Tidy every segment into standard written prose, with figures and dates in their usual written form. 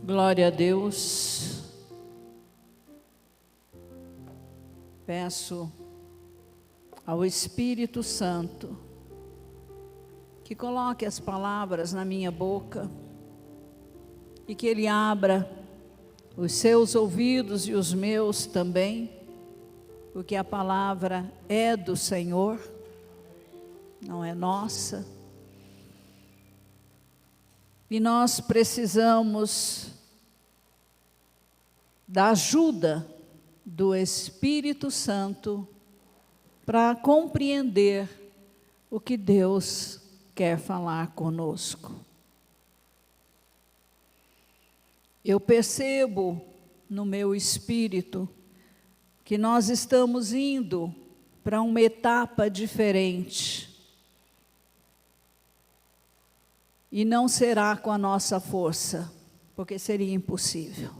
Glória a Deus. Peço ao Espírito Santo que coloque as palavras na minha boca e que Ele abra os seus ouvidos e os meus também, porque a palavra é do Senhor, não é nossa. E nós precisamos da ajuda do Espírito Santo para compreender o que Deus quer falar conosco. Eu percebo no meu espírito que nós estamos indo para uma etapa diferente. E não será com a nossa força, porque seria impossível.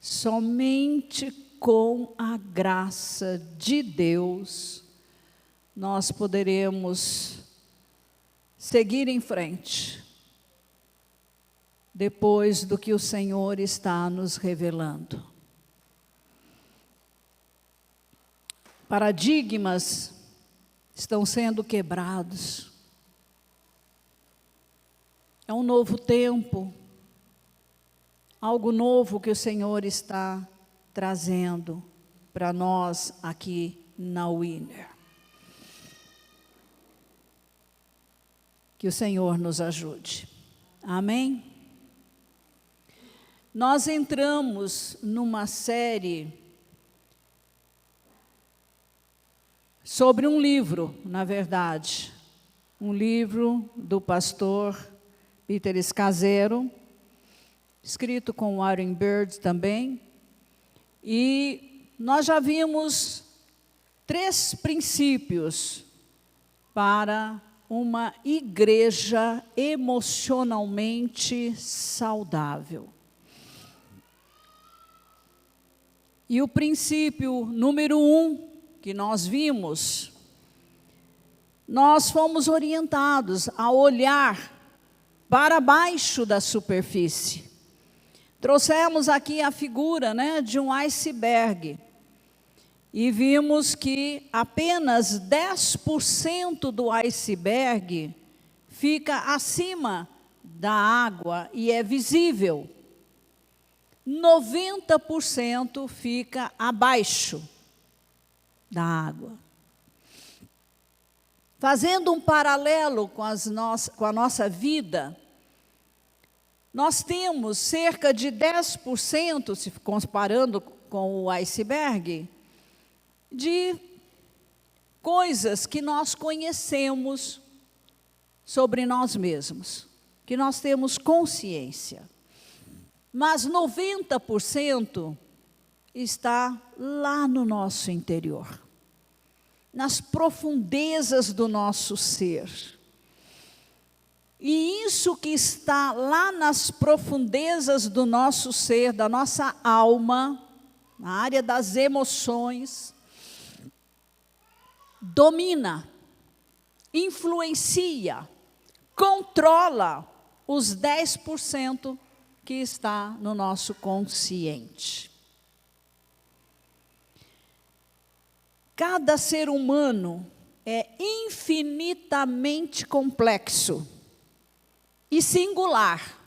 Somente com a graça de Deus, nós poderemos seguir em frente, depois do que o Senhor está nos revelando. Paradigmas estão sendo quebrados. É um novo tempo, algo novo que o Senhor está trazendo para nós aqui na Winner. Que o Senhor nos ajude. Amém? Nós entramos numa série sobre um livro, na verdade, um livro do pastor Peter Scazzero, escrito com Warren Bird também, e nós já vimos 3 princípios para uma igreja emocionalmente saudável. E o princípio número 1 que nós vimos, nós fomos orientados a olhar para baixo da superfície. Trouxemos aqui a figura, de um iceberg. E vimos que apenas 10% do iceberg fica acima da água e é visível. 90% fica abaixo da água. Fazendo um paralelo com a nossa vida, nós temos cerca de 10%, se comparando com o iceberg, de coisas que nós conhecemos sobre nós mesmos, que nós temos consciência. Mas 90% está lá no nosso interior, nas profundezas do nosso ser. E isso que está lá nas profundezas do nosso ser, da nossa alma, na área das emoções, domina, influencia, controla os 10% que está no nosso consciente. Cada ser humano é infinitamente complexo e singular,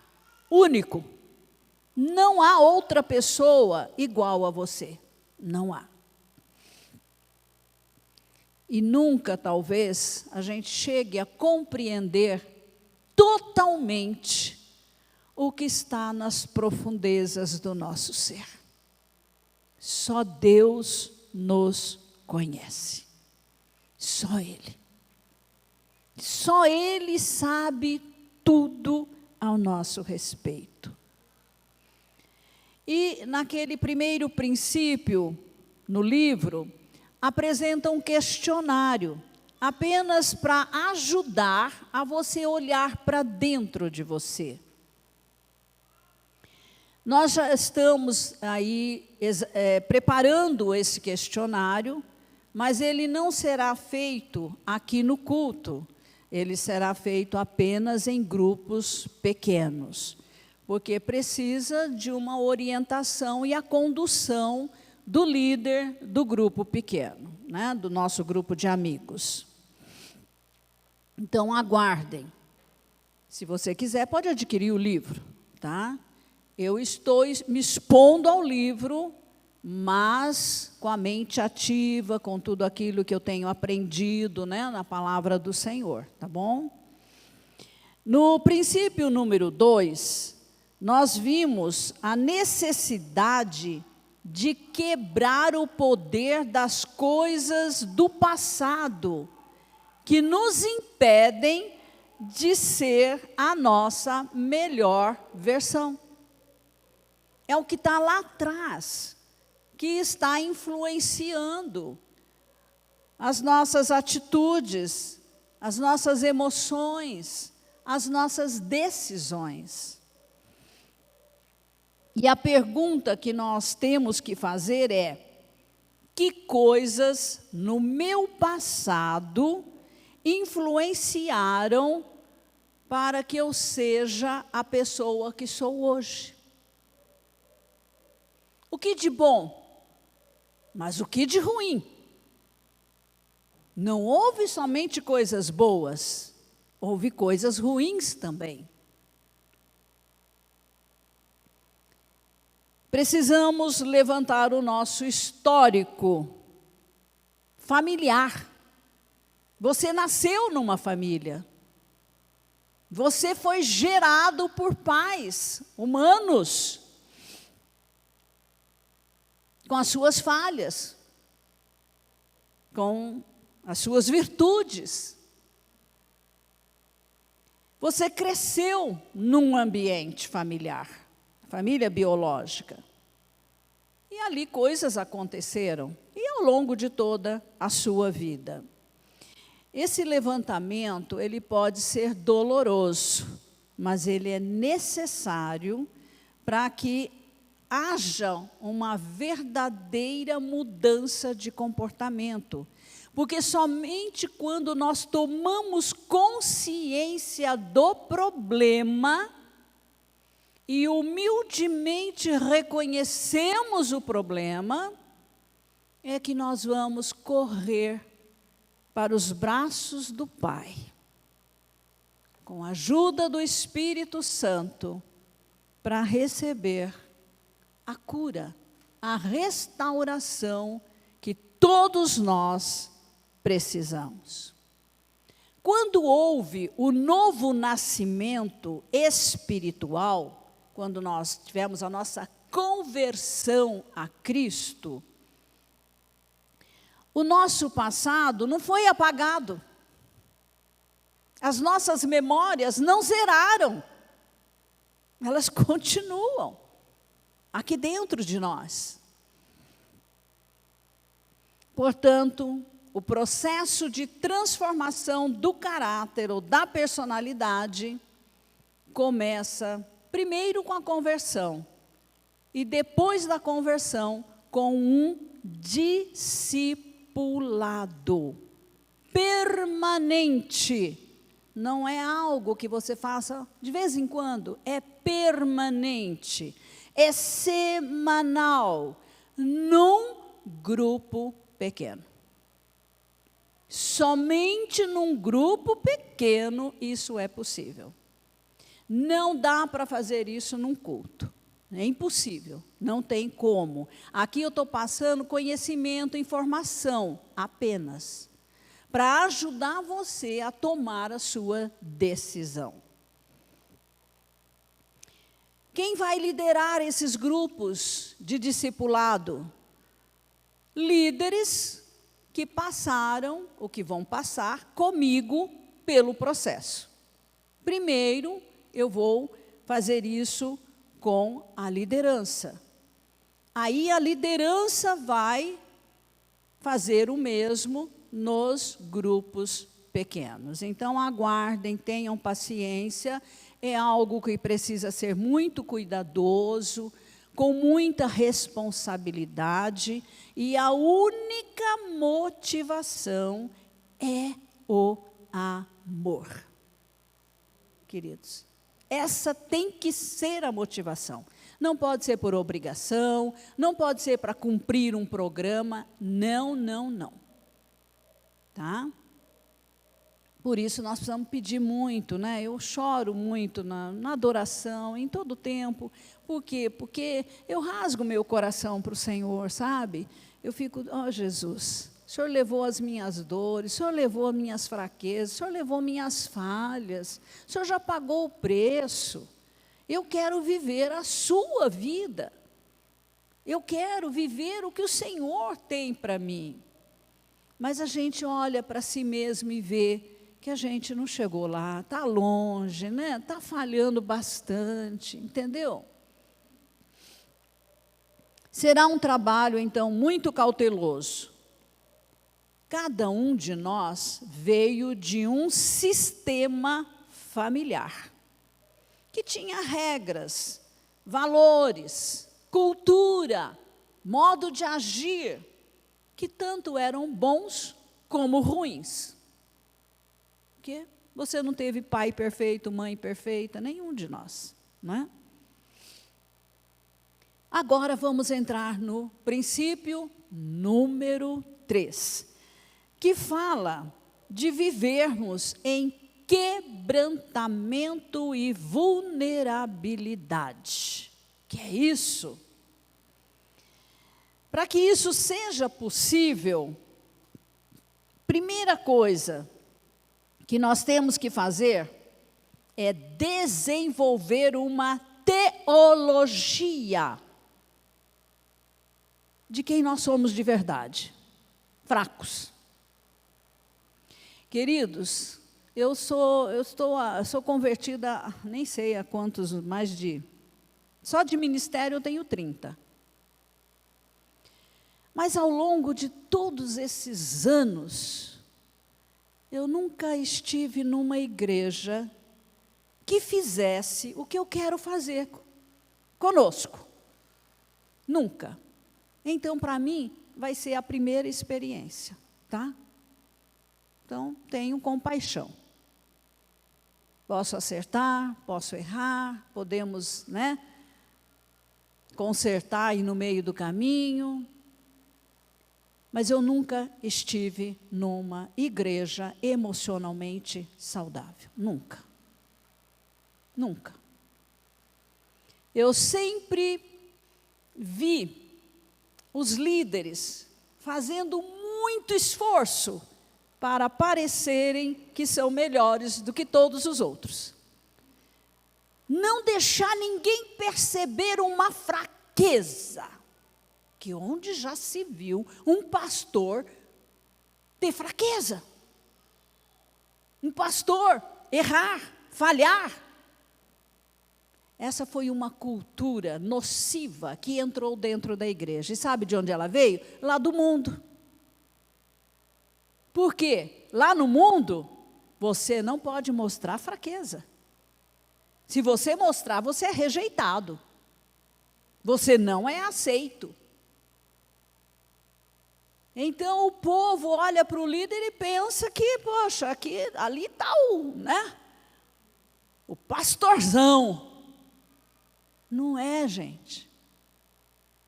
único. Não há outra pessoa igual a você, não há. E nunca, talvez, a gente chegue a compreender totalmente o que está nas profundezas do nosso ser. Só Deus nos conhece. Só Ele. Só Ele sabe tudo ao nosso respeito. E naquele primeiro princípio, no livro, apresenta um questionário, apenas para ajudar a você olhar para dentro de você. Nós já estamos aí preparando esse questionário, mas ele não será feito aqui no culto, ele será feito apenas em grupos pequenos. porque precisa de uma orientação e a condução do líder do grupo pequeno, né, do nosso grupo de amigos. Então, aguardem. Se você quiser, pode adquirir o livro, tá? Eu estou me expondo ao livro, mas com a mente ativa, com tudo aquilo que eu tenho aprendido, né, na palavra do Senhor, tá bom? No princípio número 2, nós vimos a necessidade de quebrar o poder das coisas do passado, que nos impedem de ser a nossa melhor versão. É o que está lá atrás, que está influenciando as nossas atitudes, as nossas emoções, as nossas decisões. E a pergunta que nós temos que fazer é: que coisas no meu passado influenciaram para que eu seja a pessoa que sou hoje? O que de bom, mas o que de ruim? Não houve somente coisas boas, houve coisas ruins também. Precisamos levantar o nosso histórico familiar. Você nasceu numa família. Você foi gerado por pais humanos, com as suas falhas, com as suas virtudes. Você cresceu num ambiente familiar, família biológica. E ali coisas aconteceram, e ao longo de toda a sua vida. Esse levantamento, ele pode ser doloroso, mas ele é necessário para que haja uma verdadeira mudança de comportamento. Porque somente quando nós tomamos consciência do problema e humildemente reconhecemos o problema, é que nós vamos correr para os braços do Pai, com a ajuda do Espírito Santo, para receber a cura, a restauração que todos nós precisamos. Quando houve o novo nascimento espiritual, quando nós tivemos a nossa conversão a Cristo, o nosso passado não foi apagado. As nossas memórias não zeraram. Elas continuam aqui dentro de nós. Portanto, o processo de transformação do caráter ou da personalidade começa primeiro com a conversão e depois da conversão com um discipulado permanente. Não é algo que você faça de vez em quando, é permanente, é semanal, num grupo pequeno. Somente num grupo pequeno isso é possível. Não dá para fazer isso num culto. É impossível, não tem como. Aqui eu estou passando conhecimento, informação, apenas, para ajudar você a tomar a sua decisão. Quem vai liderar esses grupos de discipulado? Líderes que passaram, ou que vão passar, comigo pelo processo. Primeiro, eu vou fazer isso com a liderança. Aí a liderança vai fazer o mesmo nos grupos pequenos. Então, aguardem, tenham paciência, é algo que precisa ser muito cuidadoso, com muita responsabilidade, e a única motivação é o amor. Queridos, Essa tem que ser a motivação. Não pode ser por obrigação, não pode ser para cumprir um programa. Não, não, não. Tá? Por isso nós precisamos pedir muito, né? Eu choro muito na adoração, em todo o tempo. Por quê? Porque eu rasgo meu coração para o Senhor, sabe? Eu fico, ó Jesus, o Senhor levou as minhas dores, o Senhor levou as minhas fraquezas, o Senhor levou minhas falhas, o Senhor já pagou o preço. Eu quero viver a sua vida. Eu quero viver o que o Senhor tem para mim. Mas a gente olha para si mesmo e vê que a gente não chegou lá, está longe, né? Está falhando bastante, entendeu? Será um trabalho, então, muito cauteloso. Cada um de nós veio de um sistema familiar, que tinha regras, valores, cultura, modo de agir, que tanto eram bons como ruins. Porque você não teve pai perfeito, mãe perfeita, nenhum de nós, não é? Agora vamos entrar no princípio número 3, que fala de vivermos em quebrantamento e vulnerabilidade. Que é isso? Para que isso seja possível, primeira coisa que nós temos que fazer é desenvolver uma teologia de quem nós somos de verdade, fracos. Queridos, eu sou convertida, nem sei a quantos, só de ministério eu tenho 30. Mas ao longo de todos esses anos, eu nunca estive numa igreja que fizesse o que eu quero fazer conosco. Nunca. Então, para mim, vai ser a primeira experiência, tá? Então, tenho compaixão. Posso acertar, posso errar, podemos, né, consertar aí no meio do caminho. Mas eu nunca estive numa igreja emocionalmente saudável. Nunca. Nunca. Eu sempre vi os líderes fazendo muito esforço para parecerem que são melhores do que todos os outros. Não deixar ninguém perceber uma fraqueza. Que onde já se viu um pastor ter fraqueza? Um pastor errar, falhar. Essa foi uma cultura nociva que entrou dentro da igreja. E sabe de onde ela veio? Lá do mundo. Por quê? Lá no mundo, você não pode mostrar fraqueza. Se você mostrar, você é rejeitado. Você não é aceito. Então o povo olha para o líder e pensa que, poxa, ali está o pastorzão. Não é, gente.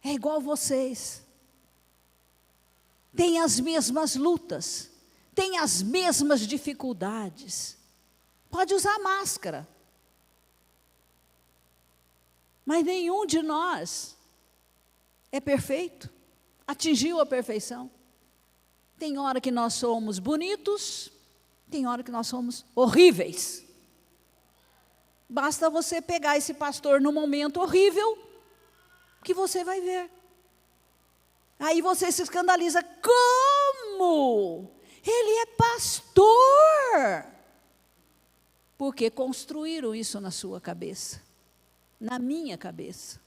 É igual vocês. Tem as mesmas lutas, tem as mesmas dificuldades. Pode usar máscara. Mas nenhum de nós é perfeito, atingiu a perfeição. Tem hora que nós somos bonitos, tem hora que nós somos horríveis. Basta você pegar esse pastor num momento horrível, que você vai ver. Aí você se escandaliza, como? Ele é pastor. Porque construíram isso na sua cabeça, na minha cabeça.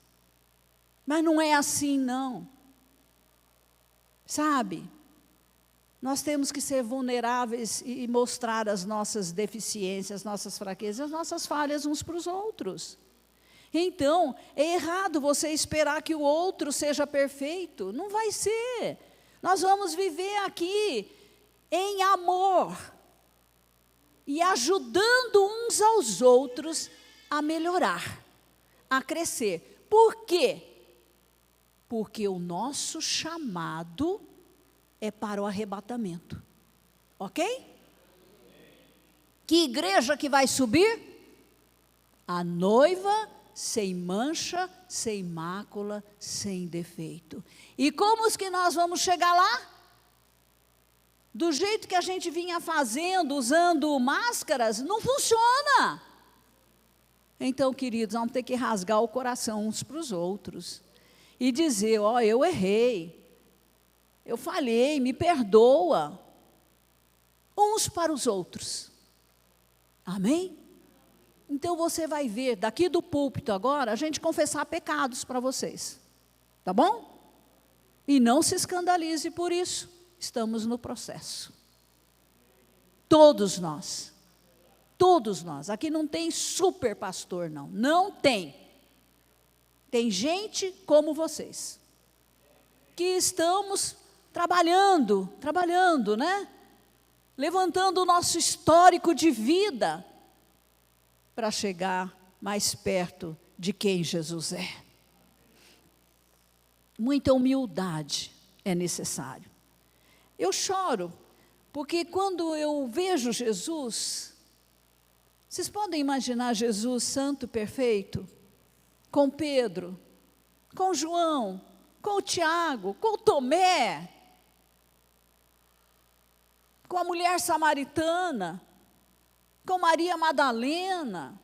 Mas não é assim, não. Sabe? Nós temos que ser vulneráveis e mostrar as nossas deficiências, nossas fraquezas, as nossas falhas uns para os outros. Então, é errado você esperar que o outro seja perfeito. Não vai ser. Nós vamos viver aqui em amor e ajudando uns aos outros a melhorar, a crescer. Por quê? Porque o nosso chamado é para o arrebatamento. Ok? Que igreja que vai subir? A noiva sem mancha, sem mácula, sem defeito. E como que nós vamos chegar lá? Do jeito que a gente vinha fazendo, usando máscaras, não funciona. Então, queridos, vamos ter que rasgar o coração uns para os outros. E dizer, ó, eu errei. Eu falhei, me perdoa. Uns para os outros. Amém? Então, você vai ver, daqui do púlpito agora, a gente confessar pecados para vocês. Tá bom? E não se escandalize por isso. Estamos no processo. Todos nós. Todos nós. Aqui não tem super pastor, não. Não tem. Tem gente como vocês. Que estamos trabalhando, né? Levantando o nosso histórico de vida para chegar mais perto de quem Jesus é. Muita humildade é necessário. Eu choro, porque quando eu vejo Jesus, vocês podem imaginar Jesus santo, perfeito, com Pedro, com João, com o Tiago, com o Tomé, com a mulher samaritana, com Maria Madalena,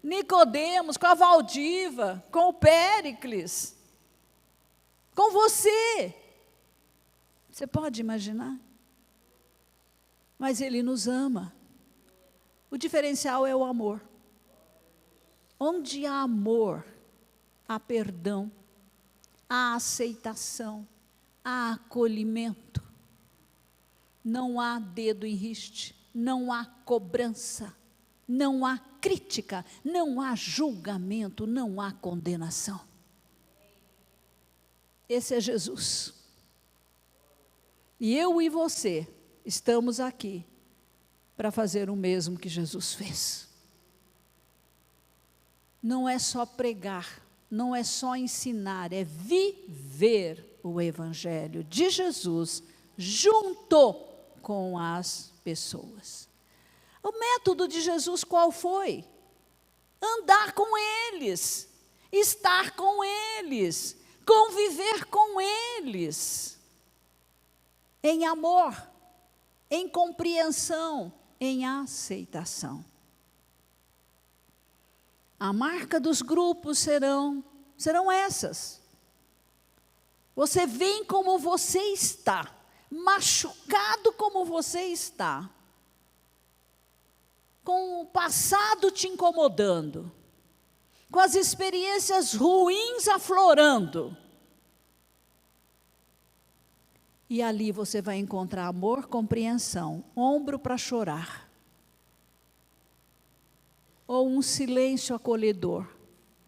Nicodemos, com a Valdiva, com o Péricles, com você. Você pode imaginar? Mas Ele nos ama. O diferencial é o amor. Onde há amor, há perdão, há aceitação, há acolhimento. Não há dedo em riste, não há cobrança, não há crítica, não há julgamento, não há condenação. Esse é Jesus. E eu e você estamos aqui para fazer o mesmo que Jesus fez. Não é só pregar, não é só ensinar, é viver o Evangelho de Jesus junto com as pessoas. O método de Jesus qual foi? Andar com eles, estar com eles, conviver com eles. Em amor, em compreensão, em aceitação. A marca dos grupos serão essas. Você vem como você está, machucado como você está, com o passado te incomodando, com as experiências ruins aflorando. E ali você vai encontrar amor, compreensão, ombro para chorar. Ou um silêncio acolhedor.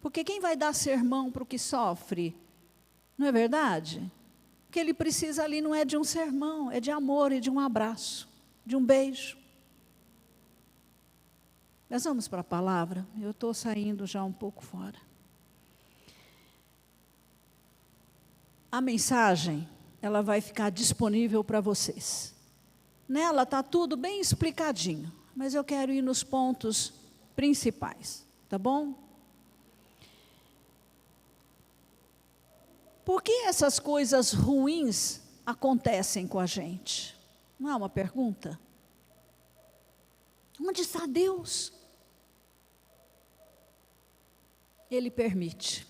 Porque quem vai dar sermão para o que sofre? Não é verdade? O que ele precisa ali não é de um sermão, é de amor e de um abraço, de um beijo. Nós vamos para a palavra? Eu estou saindo já um pouco fora. A mensagem, ela vai ficar disponível para vocês. Nela está tudo bem explicadinho, mas eu quero ir nos pontos principais, tá bom? Por que essas coisas ruins acontecem com a gente? Não é uma pergunta? Onde está Deus? Ele permite.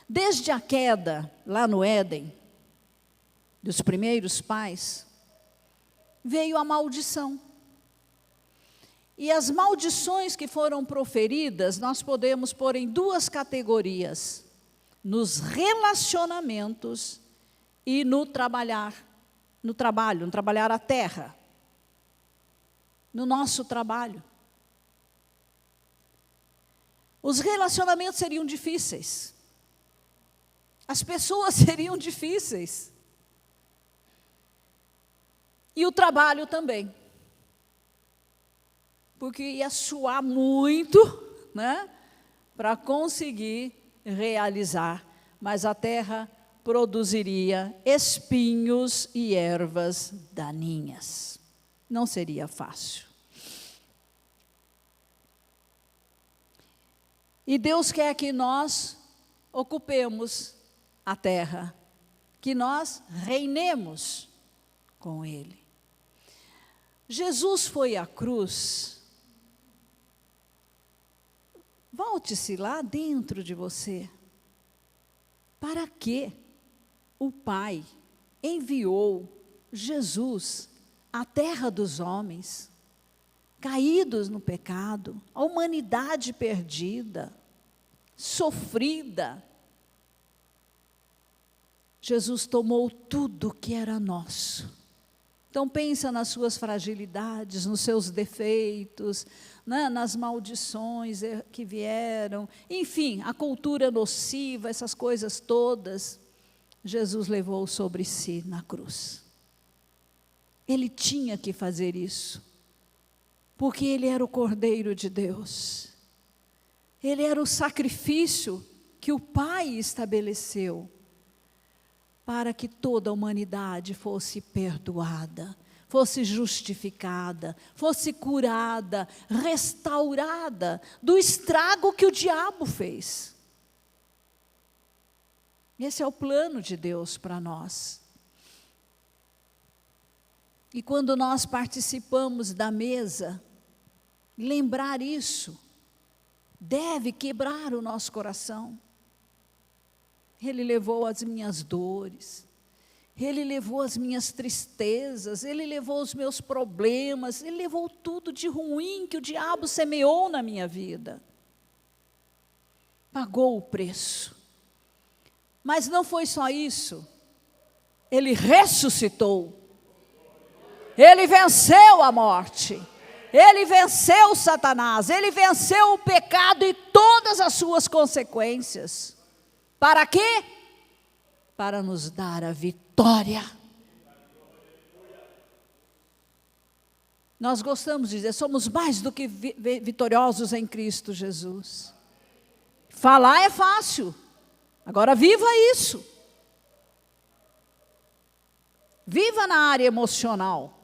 Desde a queda, lá no Éden, dos primeiros pais, veio a maldição. E as maldições que foram proferidas, nós podemos pôr em duas categorias: nos relacionamentos e no trabalhar a terra, no nosso trabalho. Os relacionamentos seriam difíceis. As pessoas seriam difíceis. E o trabalho também. porque ia suar muito, né, para conseguir realizar, mas a terra produziria espinhos e ervas daninhas. Não seria fácil. E Deus quer que nós ocupemos a terra, que nós reinemos com Ele. Jesus foi à cruz. Volte-se lá dentro de você. Para que o Pai enviou Jesus à terra dos homens, caídos no pecado, a humanidade perdida, sofrida? Jesus tomou tudo que era nosso. Então pensa nas suas fragilidades, nos seus defeitos, né, nas maldições que vieram, enfim, a cultura nociva, essas coisas todas, Jesus levou sobre si na cruz. Ele tinha que fazer isso, porque Ele era o Cordeiro de Deus. Ele era o sacrifício que o Pai estabeleceu para que toda a humanidade fosse perdoada, fosse justificada, fosse curada, restaurada do estrago que o diabo fez. Esse é o plano de Deus para nós. E quando nós participamos da mesa, lembrar isso deve quebrar o nosso coração. Ele levou as minhas dores, Ele levou as minhas tristezas, Ele levou os meus problemas, Ele levou tudo de ruim que o diabo semeou na minha vida. Pagou o preço. Mas não foi só isso. Ele ressuscitou. Ele venceu a morte. Ele venceu Satanás. Ele venceu o pecado e todas as suas consequências. Para quê? Para nos dar a vitória. Nós gostamos de dizer, somos mais do que vitoriosos em Cristo Jesus. Falar é fácil, agora viva isso. Viva na área emocional,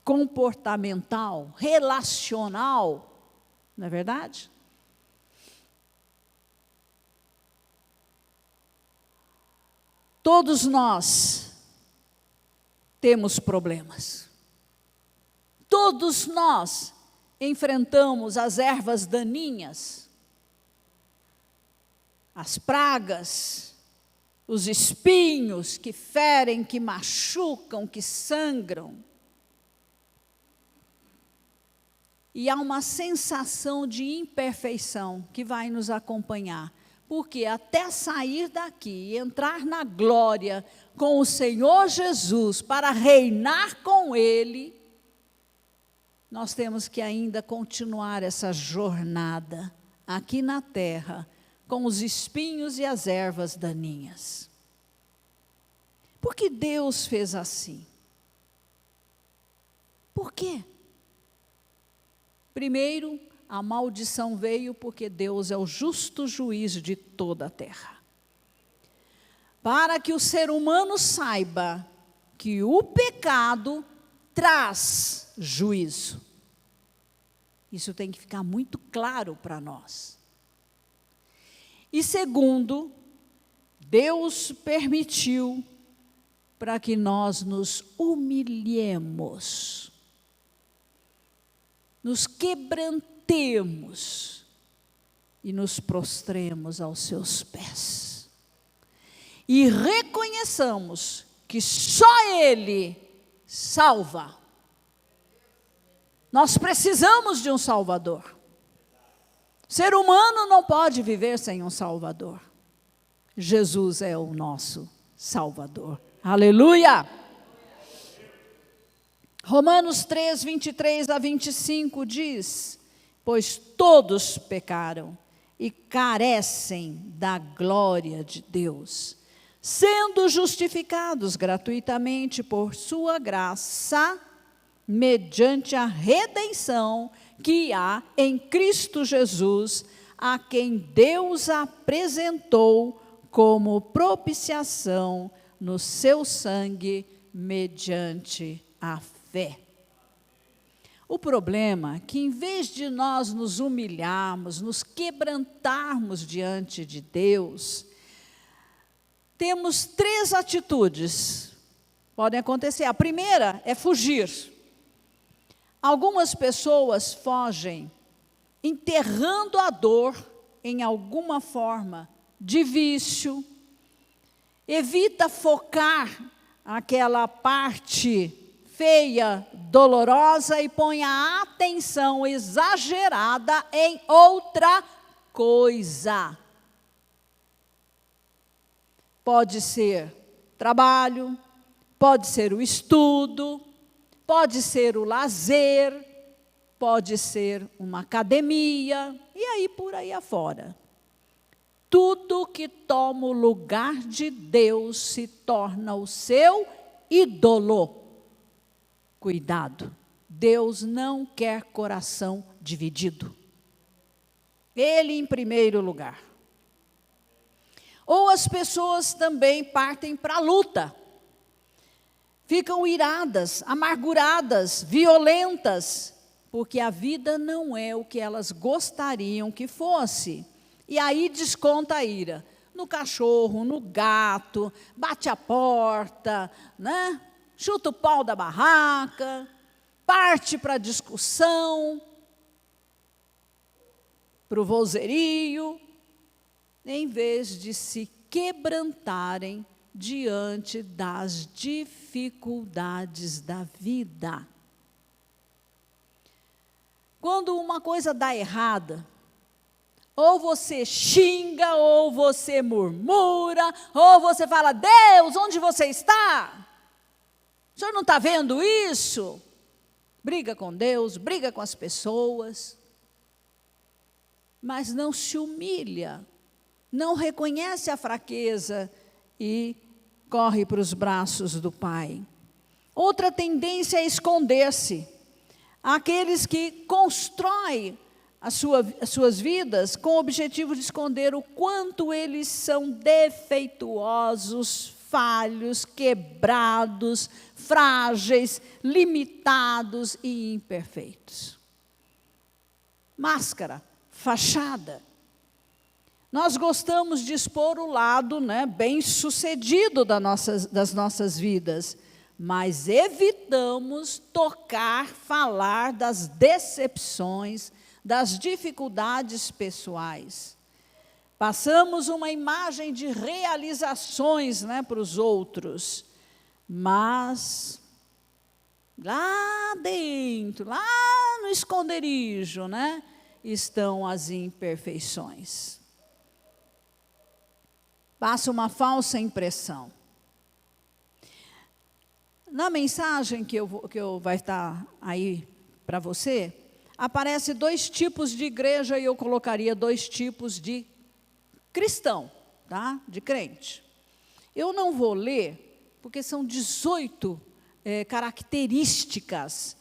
comportamental, relacional, não é verdade? Todos nós temos problemas. Todos nós enfrentamos as ervas daninhas, as pragas, os espinhos que ferem, que machucam, que sangram. E há uma sensação de imperfeição que vai nos acompanhar. Porque até sair daqui e entrar na glória com o Senhor Jesus, para reinar com Ele, nós temos que ainda continuar essa jornada aqui na terra, com os espinhos e as ervas daninhas. Por que Deus fez assim? Por quê? Primeiro, a maldição veio porque Deus é o justo juiz de toda a terra. Para que o ser humano saiba que o pecado traz juízo. Isso tem que ficar muito claro para nós. E segundo, Deus permitiu para que nós nos humilhemos, nos quebrantemos e nos prostremos aos seus pés. E reconheçamos que só Ele salva. Nós precisamos de um Salvador. O ser humano não pode viver sem um Salvador. Jesus é o nosso Salvador. Aleluia! Romanos 3, 23 a 25 diz: pois todos pecaram e carecem da glória de Deus, sendo justificados gratuitamente por sua graça, mediante a redenção que há em Cristo Jesus, a quem Deus apresentou como propiciação no seu sangue, mediante a fé. O problema é que, em vez de nós nos humilharmos, nos quebrantarmos diante de Deus, temos 3 atitudes. Podem acontecer. A primeira é fugir. Algumas pessoas fogem enterrando a dor em alguma forma de vício, evita focar aquela parte feia, dolorosa e põe a atenção exagerada em outra coisa. Pode ser trabalho, pode ser o estudo, pode ser o lazer, pode ser uma academia, e aí por aí afora. Tudo que toma o lugar de Deus se torna o seu ídolo. Cuidado, Deus não quer coração dividido. Ele em primeiro lugar. Ou as pessoas também partem para a luta. Ficam iradas, amarguradas, violentas, porque a vida não é o que elas gostariam que fosse. E aí desconta a ira no cachorro, no gato, bate a porta, né? Chuta o pau da barraca, parte para a discussão, para o vozerio, em vez de se quebrantarem diante das dificuldades da vida. Quando uma coisa dá errada, ou você xinga, ou você murmura, ou você fala: Deus, onde você está? O senhor não está vendo isso? Briga com Deus, briga com as pessoas, mas não se humilha, não reconhece a fraqueza e corre para os braços do Pai. Outra tendência é esconder-se. Aqueles que constroem as suas vidas com o objetivo de esconder o quanto eles são defeituosos, falhos, quebrados, frágeis, limitados e imperfeitos. Máscara, fachada. Nós gostamos de expor o lado, né, bem-sucedido das nossas vidas, mas evitamos tocar, falar das decepções, das dificuldades pessoais. Passamos uma imagem de realizações, né, para os outros, mas lá dentro, lá no esconderijo, né, estão as imperfeições. Passa uma falsa impressão. Na mensagem que vai estar aí para você, aparece 2 tipos de igreja, e eu colocaria 2 tipos de cristão, tá? De crente. Eu não vou ler, porque são 18 características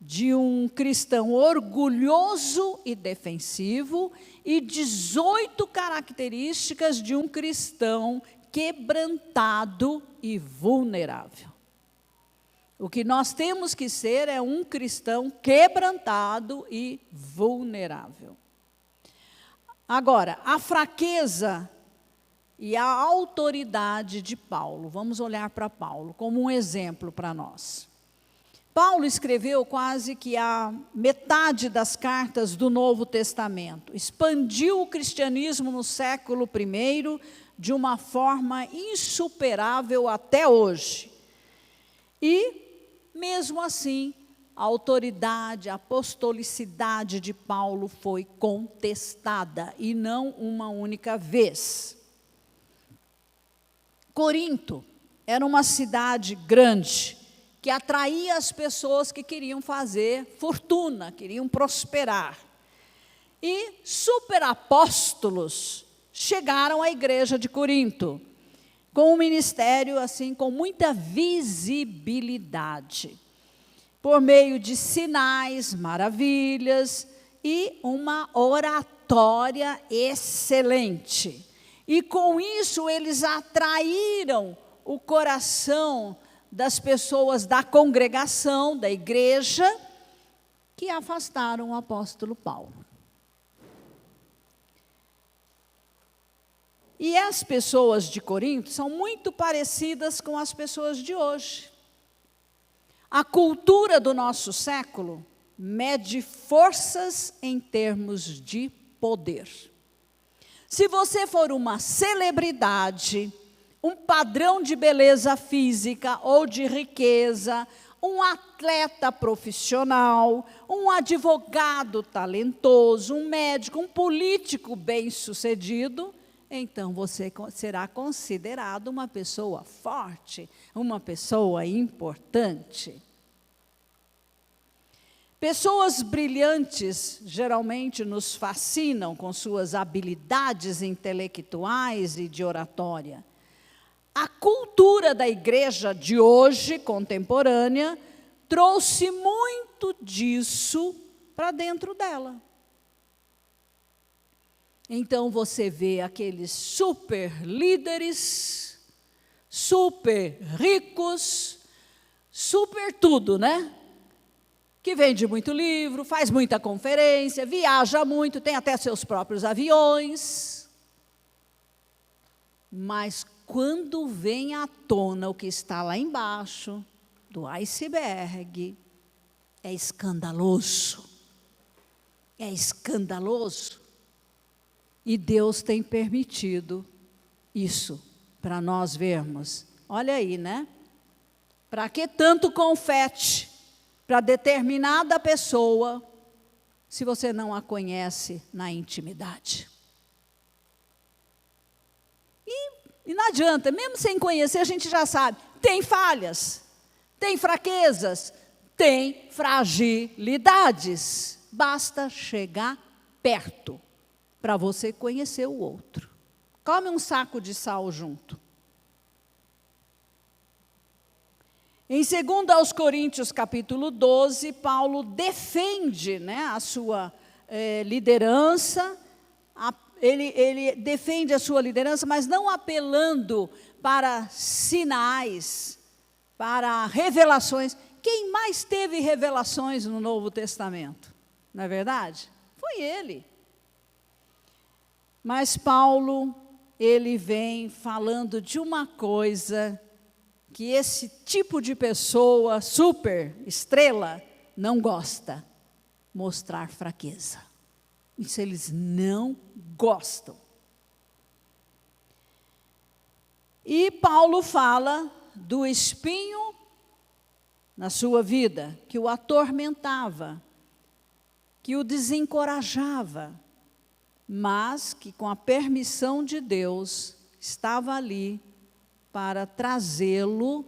de um cristão orgulhoso e defensivo, e 18 características de um cristão quebrantado e vulnerável. O que nós temos que ser é um cristão quebrantado e vulnerável. Agora, a fraqueza e a autoridade de Paulo. Vamos olhar para Paulo como um exemplo para nós. Paulo escreveu quase que a metade das cartas do Novo Testamento. Expandiu o cristianismo no século I de uma forma insuperável até hoje. E, mesmo assim, a autoridade, a apostolicidade de Paulo foi contestada, e não uma única vez. Corinto era uma cidade grande, que atraía as pessoas que queriam fazer fortuna, queriam prosperar. E superapóstolos chegaram à igreja de Corinto, com um ministério assim, com muita visibilidade. por meio de sinais, maravilhas e uma oratória excelente. E com isso eles atraíram o coração das pessoas da congregação, da igreja, que afastaram o apóstolo Paulo. E as pessoas de Corinto são muito parecidas com as pessoas de hoje. A cultura do nosso século mede forças em termos de poder. Se você for uma celebridade, um padrão de beleza física ou de riqueza, um atleta profissional, um advogado talentoso, um médico, um político bem-sucedido, então você será considerado uma pessoa forte, uma pessoa importante. Pessoas brilhantes geralmente nos fascinam com suas habilidades intelectuais e de oratória. A cultura da igreja de hoje, contemporânea, trouxe muito disso para dentro dela. Então você vê aqueles super líderes, super ricos, super tudo, né? Que vende muito livro, faz muita conferência, viaja muito, tem até seus próprios aviões. Mas quando vem à tona o que está lá embaixo do iceberg, é escandaloso. É escandaloso. E Deus tem permitido isso para nós vermos. Olha aí, né? Para que tanto confete para determinada pessoa, se você não a conhece na intimidade? E não adianta, mesmo sem conhecer, a gente já sabe, tem falhas, tem fraquezas, tem fragilidades. Basta chegar perto para você conhecer o outro. Come um saco de sal junto. Em 2 aos Coríntios, capítulo 12, Paulo defende, né, a sua liderança, ele defende a sua liderança, mas não apelando para sinais, para revelações. Quem mais teve revelações no Novo Testamento? Não é verdade? Foi ele. Mas Paulo, ele vem falando de uma coisa que esse tipo de pessoa, super estrela, não gosta: mostrar fraqueza. Isso eles não gostam. E Paulo fala do espinho na sua vida, que o atormentava, que o desencorajava, mas que com a permissão de Deus estava ali para trazê-lo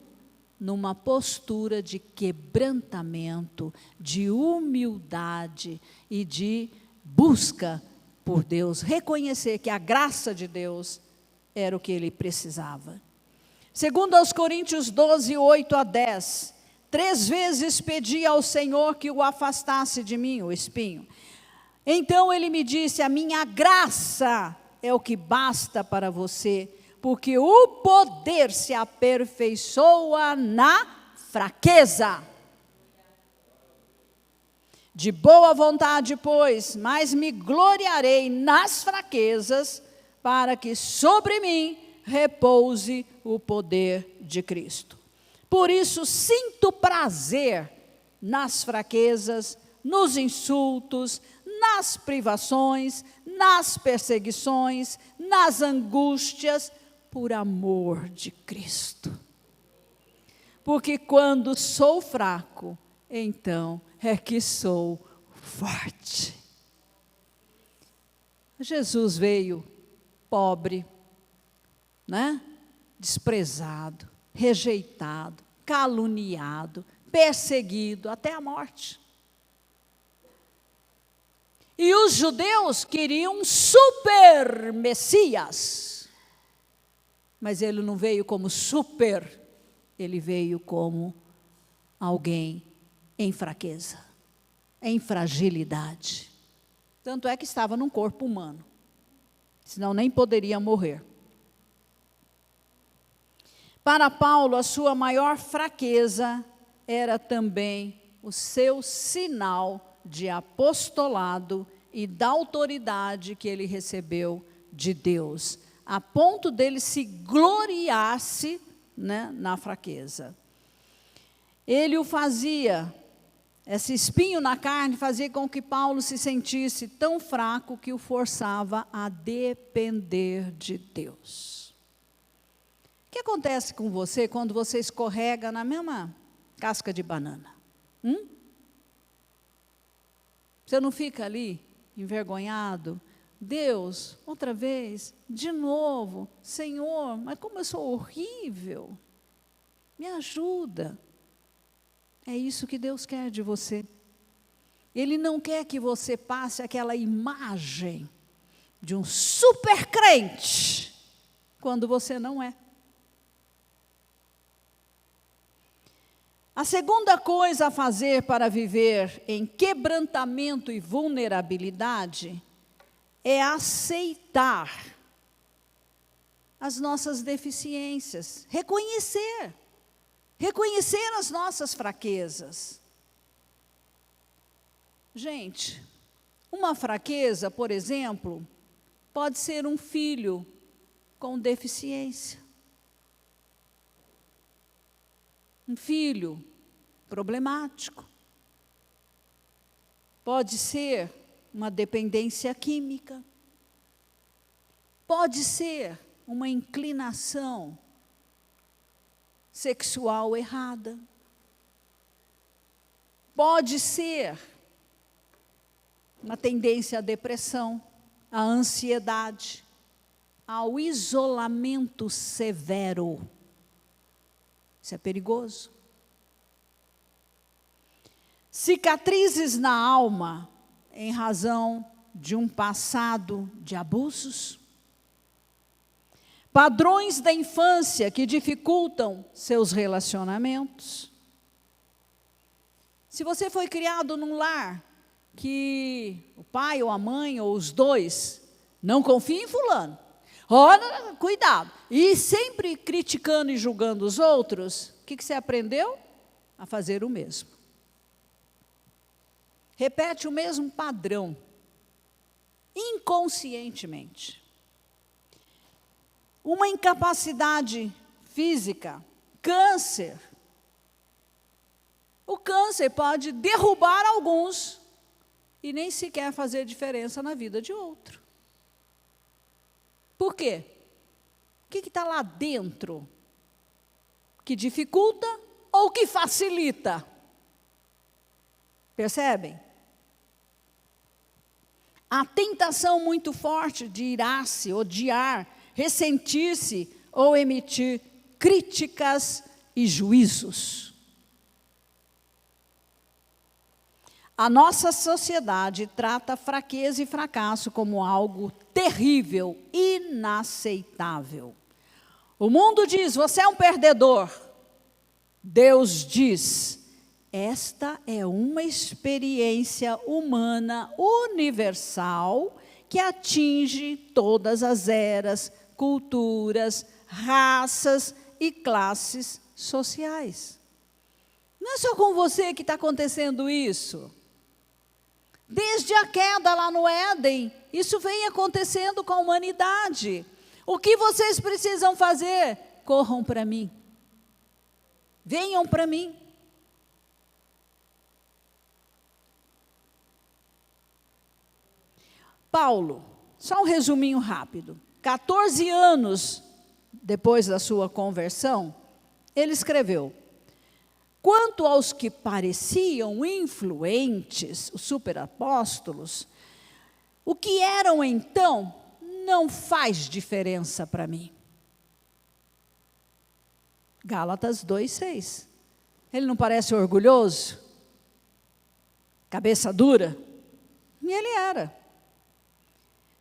numa postura de quebrantamento, de humildade e de busca por Deus, reconhecer que a graça de Deus era o que ele precisava. 2 aos Coríntios 12, 8 a 10, 3 vezes pedi ao Senhor que o afastasse de mim, o espinho. Então ele me disse: a minha graça é o que basta para você, porque o poder se aperfeiçoa na fraqueza. De boa vontade, pois, mas me gloriarei nas fraquezas, para que sobre mim repouse o poder de Cristo. Por isso sinto prazer nas fraquezas, nos insultos, nas privações, nas perseguições, nas angústias, por amor de Cristo. Porque quando sou fraco, então é que sou forte. Jesus veio pobre, né? Desprezado, rejeitado, caluniado, perseguido até a morte. E os judeus queriam um super Messias. Mas ele não veio como super, ele veio como alguém em fraqueza, em fragilidade. Tanto é que estava num corpo humano, senão nem poderia morrer. Para Paulo, a sua maior fraqueza era também o seu sinal de apostolado e da autoridade que ele recebeu de Deus, a ponto dele se gloriar-se, né, na fraqueza. Ele o fazia, esse espinho na carne fazia com que Paulo se sentisse tão fraco que o forçava a depender de Deus. O que acontece com você quando você escorrega na mesma casca de banana? Você não fica ali envergonhado? Deus, outra vez, de novo, Senhor, mas como eu sou horrível, me ajuda. É isso que Deus quer de você. Ele não quer que você passe aquela imagem de um super crente, quando você não é. A segunda coisa a fazer para viver em quebrantamento e vulnerabilidade é aceitar as nossas deficiências, reconhecer as nossas fraquezas. Gente, uma fraqueza, por exemplo, pode ser um filho com deficiência. Um filho problemático. Pode ser uma dependência química. Pode ser uma inclinação sexual errada. Pode ser uma tendência à depressão, à ansiedade, ao isolamento severo. Isso é perigoso. Cicatrizes na alma em razão de um passado de abusos. Padrões da infância que dificultam seus relacionamentos. Se você foi criado num lar que o pai ou a mãe ou os dois não confiam em fulano, olha, cuidado, e sempre criticando e julgando os outros, o que você aprendeu? A fazer o mesmo. Repete o mesmo padrão, inconscientemente. Uma incapacidade física, câncer. O câncer pode derrubar alguns e nem sequer fazer diferença na vida de outro. Por quê? O que está lá dentro que dificulta ou que facilita? Percebem? A tentação muito forte de irar-se, odiar, ressentir-se ou emitir críticas e juízos. A nossa sociedade trata fraqueza e fracasso como algo terrível, inaceitável. O mundo diz, você é um perdedor. Deus diz, esta é uma experiência humana universal que atinge todas as eras, culturas, raças e classes sociais. Não é só com você que está acontecendo isso. Desde a queda lá no Éden, isso vem acontecendo com a humanidade. O que vocês precisam fazer? Corram para mim. Venham para mim. Paulo, só um resuminho rápido. 14 anos depois da sua conversão, ele escreveu: quanto aos que pareciam influentes, os superapóstolos, o que eram então não faz diferença para mim. Gálatas 2:6. Ele não parece orgulhoso? Cabeça dura? E ele era.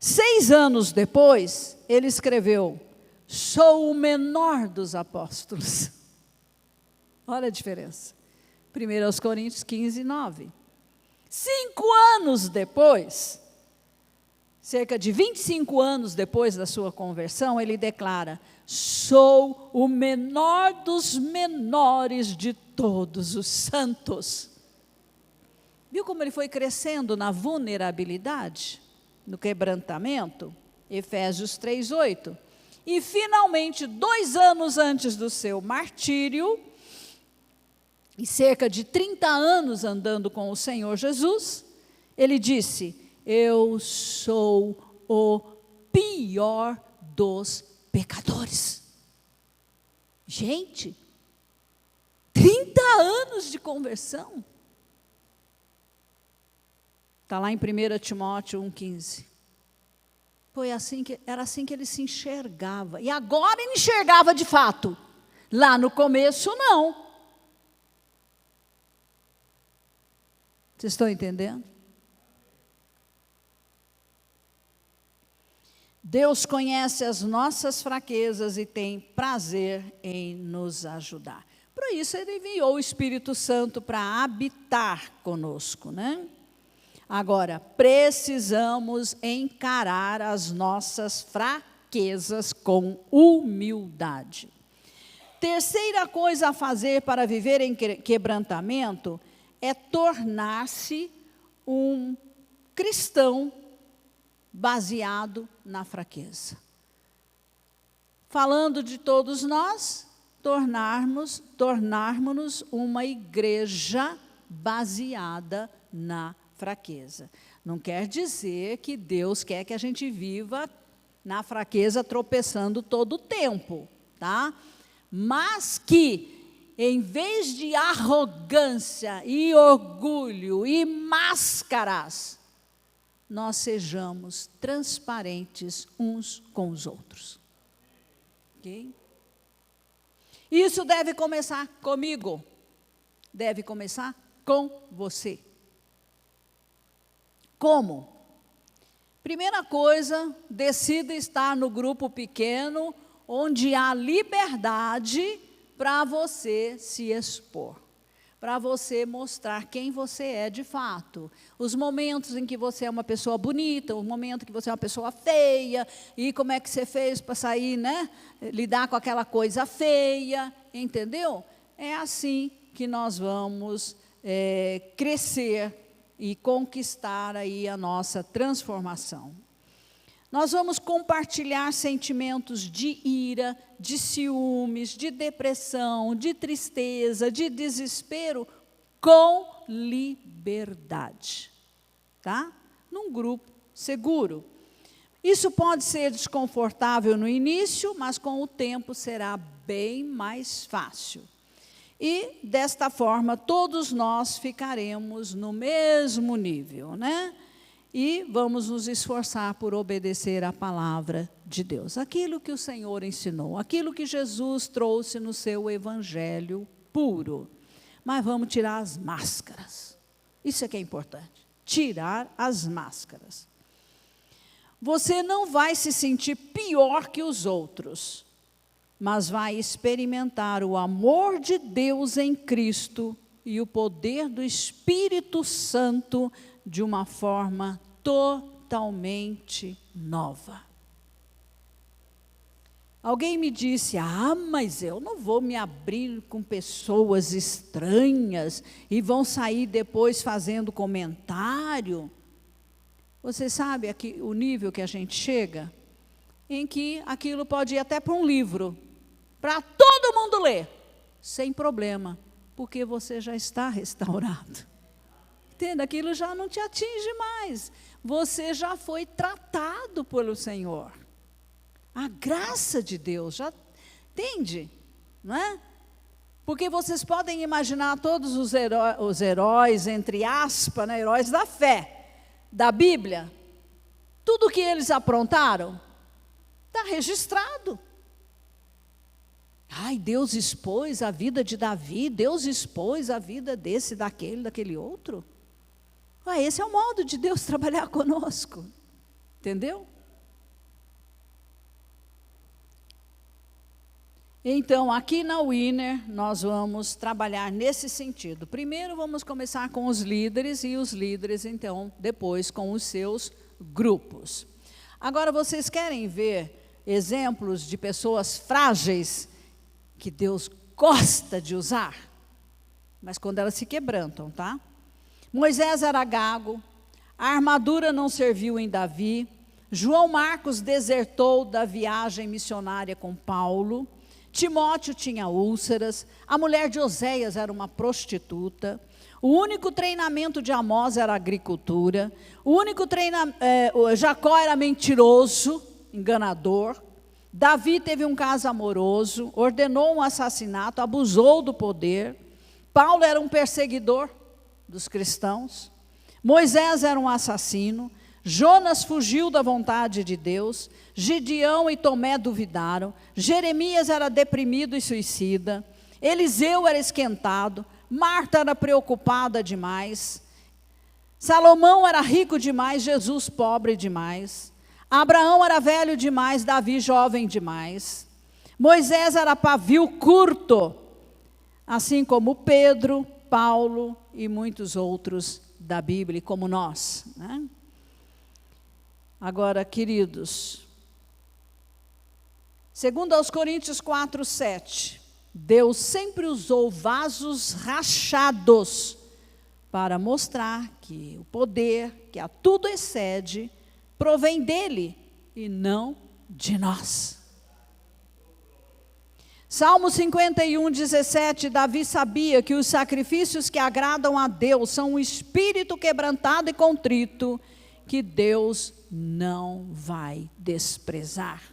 6 anos depois, ele escreveu: sou o menor dos apóstolos. Olha a diferença. 1 Coríntios 15, 9. 5 anos depois, cerca de 25 anos depois da sua conversão, ele declara: sou o menor dos menores de todos os santos. Viu como ele foi crescendo na vulnerabilidade, no quebrantamento? Efésios 3, 8. E finalmente, 2 anos antes do seu martírio, e cerca de 30 anos andando com o Senhor Jesus, ele disse: eu sou o pior dos pecadores. Gente, 30 anos de conversão. Está lá em 1 Timóteo 1,15. Era assim que ele se enxergava. E agora ele enxergava de fato. Lá no começo, não. Vocês estão entendendo? Deus conhece as nossas fraquezas e tem prazer em nos ajudar. Por isso ele enviou o Espírito Santo para habitar conosco, né? Agora, precisamos encarar as nossas fraquezas com humildade. Terceira coisa a fazer para viver em quebrantamento é tornar-se um cristão baseado na fraqueza. Falando de todos nós, tornarmos-nos uma igreja baseada na fraqueza. Não quer dizer que Deus quer que a gente viva na fraqueza tropeçando todo o tempo, tá? Mas que, em vez de arrogância e orgulho e máscaras, nós sejamos transparentes uns com os outros. Ok? Isso deve começar comigo, deve começar com você. Como? Primeira coisa, decida estar no grupo pequeno, onde há liberdade para você se expor, para você mostrar quem você é de fato. Os momentos em que você é uma pessoa bonita, o momento que você é uma pessoa feia, e como é que você fez para sair, né? Lidar com aquela coisa feia, entendeu? É assim que nós vamos crescer e conquistar aí a nossa transformação. Nós vamos compartilhar sentimentos de ira, de ciúmes, de depressão, de tristeza, de desespero, com liberdade, tá? Num grupo seguro. Isso pode ser desconfortável no início, mas com o tempo será bem mais fácil. E, desta forma, todos nós ficaremos no mesmo nível, né? E vamos nos esforçar por obedecer à palavra de Deus. Aquilo que o Senhor ensinou, aquilo que Jesus trouxe no seu evangelho puro. Mas vamos tirar as máscaras. Isso é que é importante, tirar as máscaras. Você não vai se sentir pior que os outros, mas vai experimentar o amor de Deus em Cristo e o poder do Espírito Santo de uma forma totalmente nova. Alguém me disse: mas eu não vou me abrir com pessoas estranhas e vão sair depois fazendo comentário. Você sabe aqui, o nível que a gente chega? Em que aquilo pode ir até para um livro, para todo mundo ler, sem problema, porque você já está restaurado. Entende? Aquilo já não te atinge mais. Você já foi tratado pelo Senhor. A graça de Deus, já entende? Não é? Porque vocês podem imaginar todos os heróis, entre aspas, né, heróis da fé, da Bíblia. Tudo que eles aprontaram, está registrado. Deus expôs a vida de Davi, Deus expôs a vida desse, daquele outro. Esse é o modo de Deus trabalhar conosco, entendeu? Então, aqui na Winner, nós vamos trabalhar nesse sentido. Primeiro, vamos começar com os líderes, e os líderes, então, depois com os seus grupos. Agora, vocês querem ver exemplos de pessoas frágeis que Deus gosta de usar? Mas quando elas se quebrantam, tá? Moisés era gago, a armadura não serviu em Davi, João Marcos desertou da viagem missionária com Paulo, Timóteo tinha úlceras, a mulher de Oséias era uma prostituta, o único treinamento de Amós era a agricultura, Jacó era mentiroso, enganador, Davi teve um caso amoroso, ordenou um assassinato, abusou do poder, Paulo era um perseguidor dos cristãos, Moisés era um assassino, Jonas fugiu da vontade de Deus, Gideão e Tomé duvidaram, Jeremias era deprimido e suicida, Eliseu era esquentado, Marta era preocupada demais, Salomão era rico demais, Jesus pobre demais, Abraão era velho demais, Davi jovem demais, Moisés era pavio curto, assim como Pedro, Paulo e muitos outros da Bíblia, como nós, né? Agora, queridos, segundo aos Coríntios 4:7, Deus sempre usou vasos rachados para mostrar que o poder, que a tudo excede, provém dele e não de nós. Salmo 51:17, Davi sabia que os sacrifícios que agradam a Deus são um espírito quebrantado e contrito, que Deus não vai desprezar.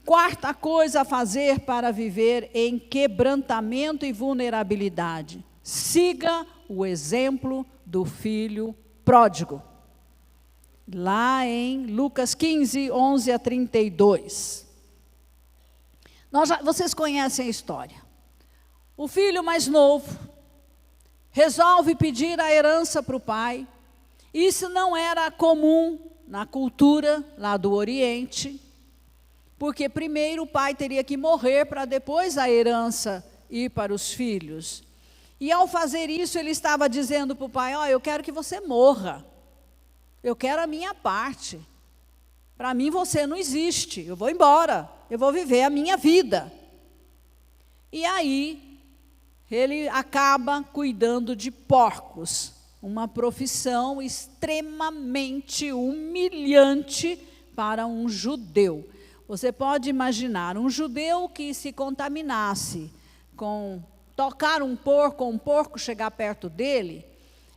Quarta coisa a fazer para viver em quebrantamento e vulnerabilidade: siga o exemplo do filho pródigo. Lá em Lucas 15:11-32. Vocês conhecem a história. O filho mais novo resolve pedir a herança para o pai. Isso não era comum na cultura lá do Oriente, porque primeiro o pai teria que morrer para depois a herança ir para os filhos. E ao fazer isso, ele estava dizendo para o pai: ó, eu quero que você morra, eu quero a minha parte, para mim você não existe, eu vou embora, eu vou viver a minha vida. E aí, ele acaba cuidando de porcos, uma profissão extremamente humilhante para um judeu. Você pode imaginar, um judeu que se contaminasse com tocar um porco chegar perto dele,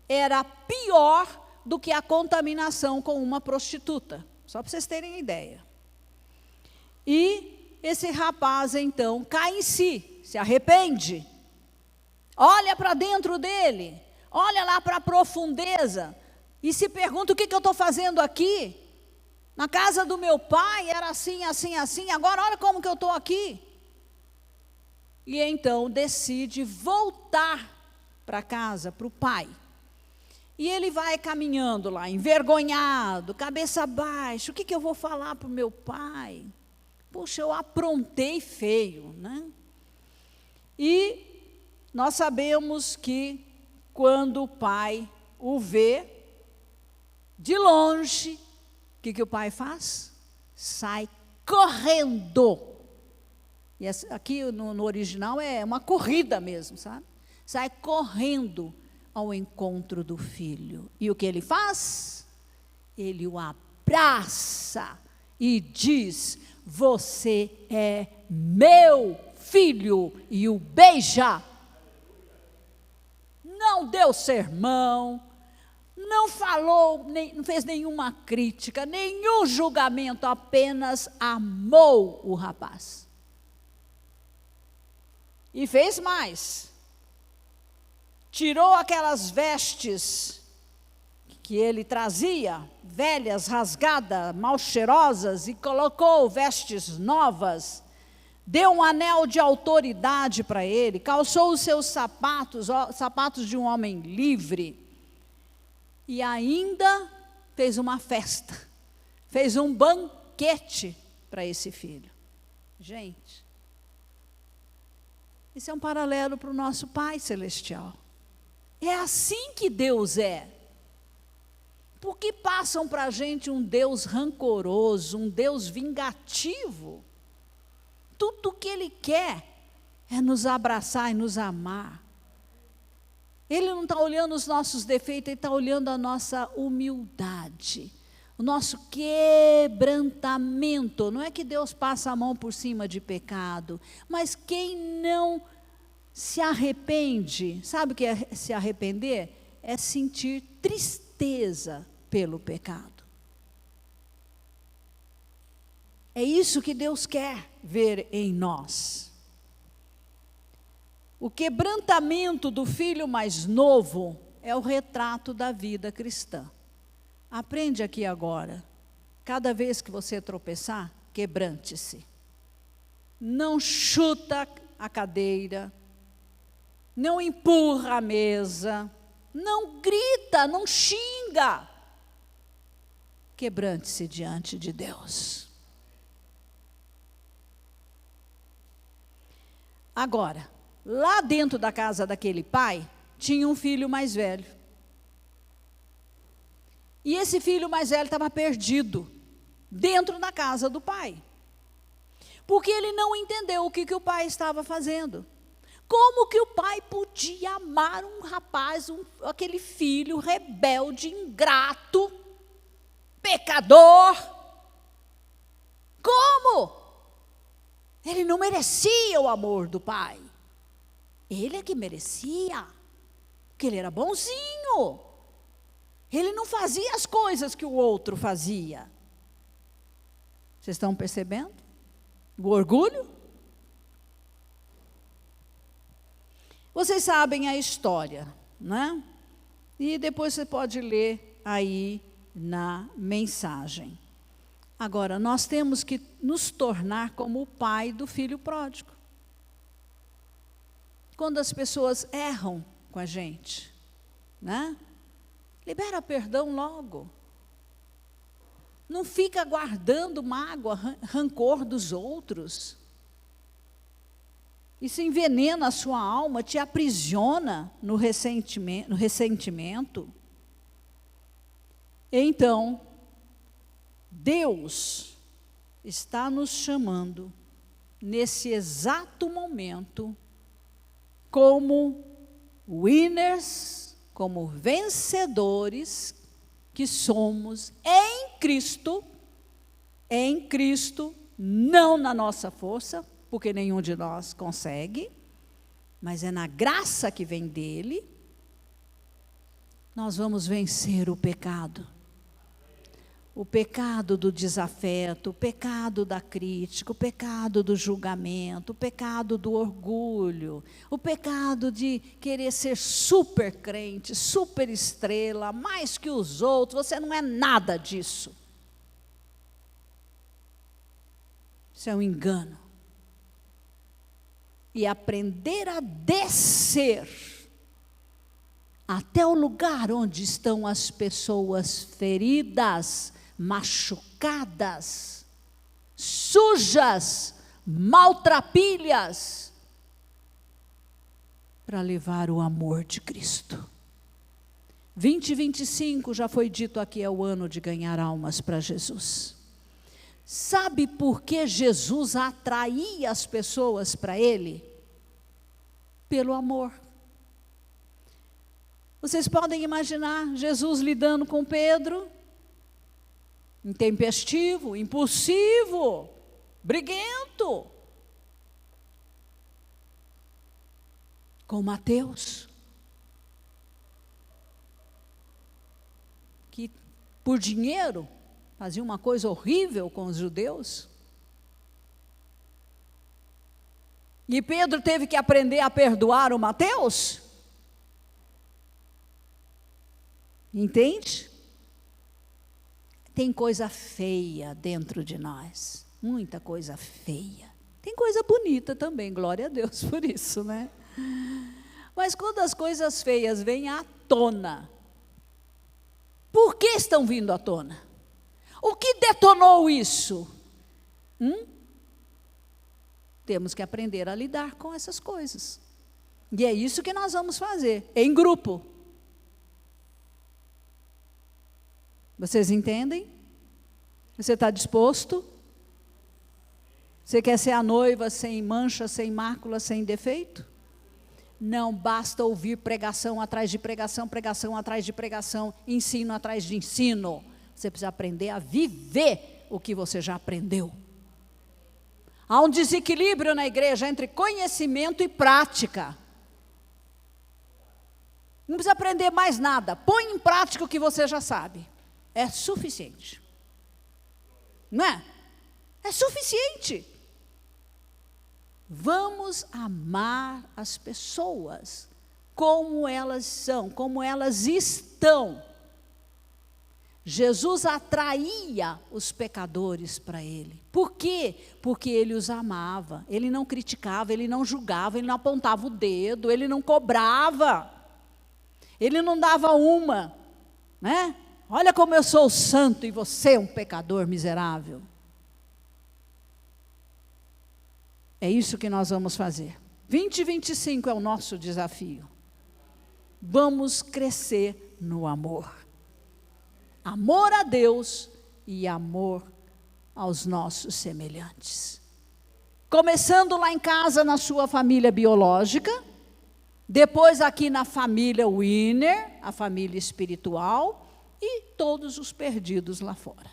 era pior do que a contaminação com uma prostituta, só para vocês terem ideia. E esse rapaz, então, cai em si, se arrepende, olha para dentro dele, olha lá para a profundeza, e se pergunta: o que eu estou fazendo aqui? Na casa do meu pai era assim, assim, assim, agora olha como que eu estou aqui. E então decide voltar para casa, para o pai. E ele vai caminhando lá, envergonhado, cabeça baixa: o que eu vou falar para o meu pai? Puxa, eu aprontei feio, né? E nós sabemos que quando o pai o vê de longe, o que o pai faz? Sai correndo. E aqui no original é uma corrida mesmo, sabe? Sai correndo ao encontro do filho. E o que ele faz? Ele o abraça e diz: você é meu filho, e o beija. Não deu sermão, não falou, não fez nenhuma crítica, nenhum julgamento, apenas amou o rapaz. E fez mais. Tirou aquelas vestes que ele trazia, velhas, rasgadas, mal cheirosas, e colocou vestes novas, deu um anel de autoridade para ele, calçou os seus sapatos, sapatos de um homem livre, e ainda fez uma festa, fez um banquete para esse filho. Gente, isso é um paralelo para o nosso Pai Celestial. É assim que Deus é. Por que passam para a gente um Deus rancoroso, um Deus vingativo? Tudo o que Ele quer é nos abraçar e nos amar. Ele não está olhando os nossos defeitos, Ele está olhando a nossa humildade, o nosso quebrantamento. Não é que Deus passa a mão por cima de pecado, mas quem não se arrepende, sabe o que é se arrepender? É sentir tristeza pelo pecado. É isso que Deus quer ver em nós. O quebrantamento do filho mais novo é o retrato da vida cristã. Aprende aqui agora. Cada vez que você tropeçar, quebrante-se. Não chuta a cadeira, não empurra a mesa, não grita, não xinga. Quebrante-se diante de Deus. Agora, lá dentro da casa daquele pai, tinha um filho mais velho. E esse filho mais velho estava perdido, dentro da casa do pai. Porque ele não entendeu o que o pai estava fazendo. Como que o pai podia amar um rapaz, aquele filho rebelde, ingrato, pecador? Como? Ele não merecia o amor do pai. Ele é que merecia, porque ele era bonzinho. Ele não fazia as coisas que o outro fazia. Vocês estão percebendo? O orgulho? Vocês sabem a história, né? E depois você pode ler aí na mensagem. Agora, nós temos que nos tornar como o pai do filho pródigo. Quando as pessoas erram com a gente, né? Libera perdão logo. Não fica guardando mágoa, rancor dos outros. Isso envenena a sua alma, te aprisiona no ressentimento. Então, Deus está nos chamando, nesse exato momento, como winners, como vencedores que somos em Cristo, não na nossa força, porque nenhum de nós consegue, mas é na graça que vem dele, nós vamos vencer o pecado. O pecado do desafeto, o pecado da crítica, o pecado do julgamento, o pecado do orgulho, o pecado de querer ser super crente, super estrela, mais que os outros. Você não é nada disso. Isso é um engano. E aprender a descer até o lugar onde estão as pessoas feridas, machucadas, sujas, maltrapilhas, para levar o amor de Cristo. 2025 já foi dito aqui, é o ano de ganhar almas para Jesus. Sabe por que Jesus atraía as pessoas para Ele? Pelo amor. Vocês podem imaginar Jesus lidando com Pedro, intempestivo, impulsivo, briguento, com Mateus, que por dinheiro fazia uma coisa horrível com os judeus. E Pedro teve que aprender a perdoar o Mateus. Entende? Tem coisa feia dentro de nós, muita coisa feia. Tem coisa bonita também, glória a Deus por isso, né? Mas quando as coisas feias vêm à tona, por que estão vindo à tona? O que detonou isso? temos que aprender a lidar com essas coisas. E é isso que nós vamos fazer, em grupo. Vocês entendem? Você está disposto? Você quer ser a noiva sem mancha, sem mácula, sem defeito? Não basta ouvir pregação atrás de pregação, pregação atrás de pregação, ensino atrás de ensino. Você precisa aprender a viver o que você já aprendeu. Há um desequilíbrio na igreja entre conhecimento e prática. Não precisa aprender mais nada. Põe em prática o que você já sabe. É suficiente. Não é? É suficiente. Vamos amar as pessoas como elas são, como elas estão. Jesus atraía os pecadores para ele. Por quê? Porque ele os amava. Ele não criticava, ele não julgava, ele não apontava o dedo, ele não cobrava. Ele não dava uma, né? Olha como eu sou santo e você é um pecador miserável. É isso que nós vamos fazer. 2025 é o nosso desafio. Vamos crescer no amor. Amor a Deus e amor aos nossos semelhantes. Começando lá em casa, na sua família biológica, depois aqui na família Winner, a família espiritual, e todos os perdidos lá fora,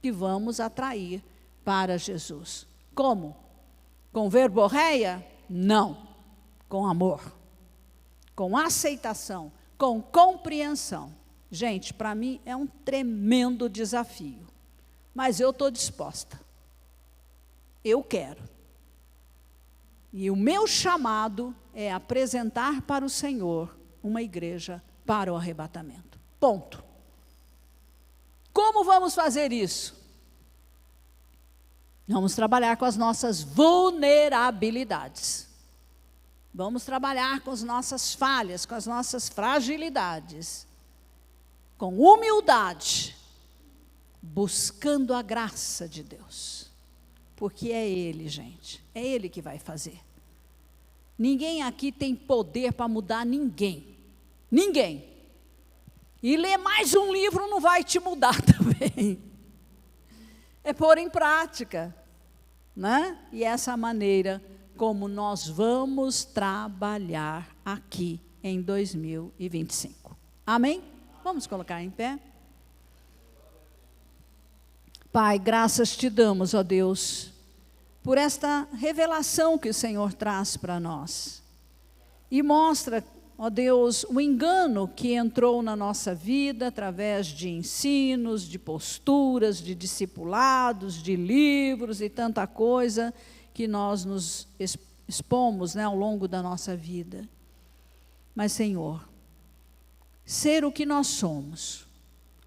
que vamos atrair para Jesus. Como? Com verborreia? Não. Com amor, com aceitação, com compreensão. Gente, para mim é um tremendo desafio, mas eu estou disposta. Eu quero. E o meu chamado é apresentar para o Senhor uma igreja para o arrebatamento. Ponto. Como vamos fazer isso? Vamos trabalhar com as nossas vulnerabilidades. Vamos trabalhar com as nossas falhas, com as nossas fragilidades. Com humildade, buscando a graça de Deus. Porque é Ele, gente. É Ele que vai fazer. Ninguém aqui tem poder para mudar ninguém. Ninguém. E ler mais um livro não vai te mudar também. É pôr em prática, né? E essa maneira como nós vamos trabalhar aqui em 2025. Amém? Vamos colocar em pé. Pai, graças te damos, ó Deus, por esta revelação que o Senhor traz para nós. E mostra, ó Deus, o engano que entrou na nossa vida através de ensinos, de posturas, de discipulados, de livros e tanta coisa que nós nos expomos, né, ao longo da nossa vida. Mas, Senhor, ser o que nós somos,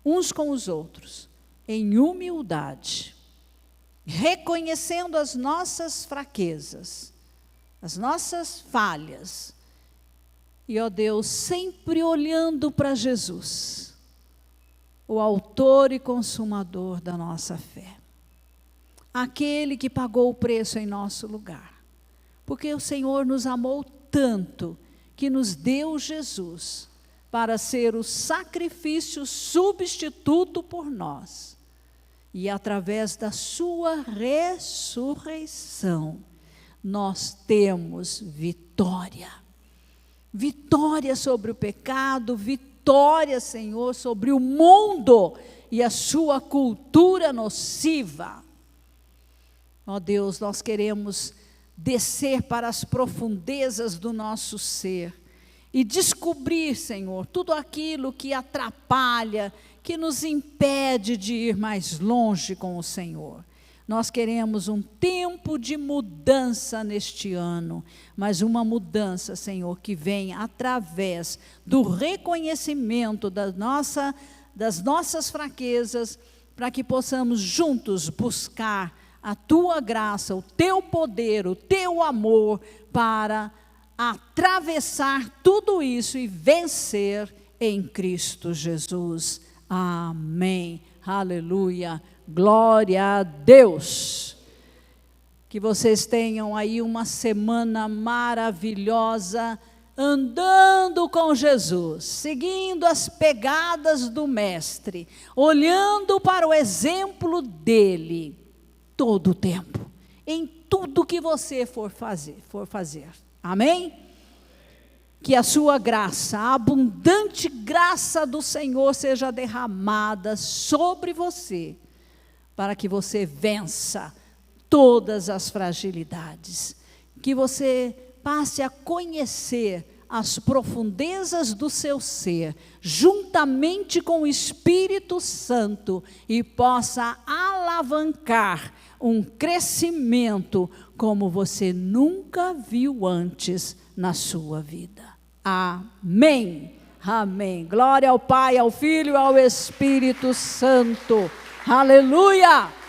uns com os outros, em humildade, reconhecendo as nossas fraquezas, as nossas falhas, e, ó Deus, sempre olhando para Jesus, o autor e consumador da nossa fé, aquele que pagou o preço em nosso lugar, porque o Senhor nos amou tanto, que nos deu Jesus, para ser o sacrifício substituto por nós. E através da sua ressurreição, nós temos vitória. Vitória sobre o pecado, vitória, Senhor, sobre o mundo e a sua cultura nociva. Ó Deus, nós queremos descer para as profundezas do nosso ser e descobrir, Senhor, tudo aquilo que atrapalha, que nos impede de ir mais longe com o Senhor. Nós queremos um tempo de mudança neste ano, mas uma mudança, Senhor, que vem através do reconhecimento das nossas fraquezas, para que possamos juntos buscar a Tua graça, o Teu poder, o Teu amor, para atravessar tudo isso e vencer em Cristo Jesus. Amém. Aleluia. Glória a Deus. Que vocês tenham aí uma semana maravilhosa, andando com Jesus, seguindo as pegadas do Mestre, olhando para o exemplo dele, todo o tempo, em tudo que você for fazer. Amém? Que a sua graça, a abundante graça do Senhor seja derramada sobre você, para que você vença todas as fragilidades, que você passe a conhecer as profundezas do seu ser, juntamente com o Espírito Santo, e possa alavancar um crescimento como você nunca viu antes na sua vida. Amém. Amém. Glória ao Pai, ao Filho e ao Espírito Santo. Aleluia.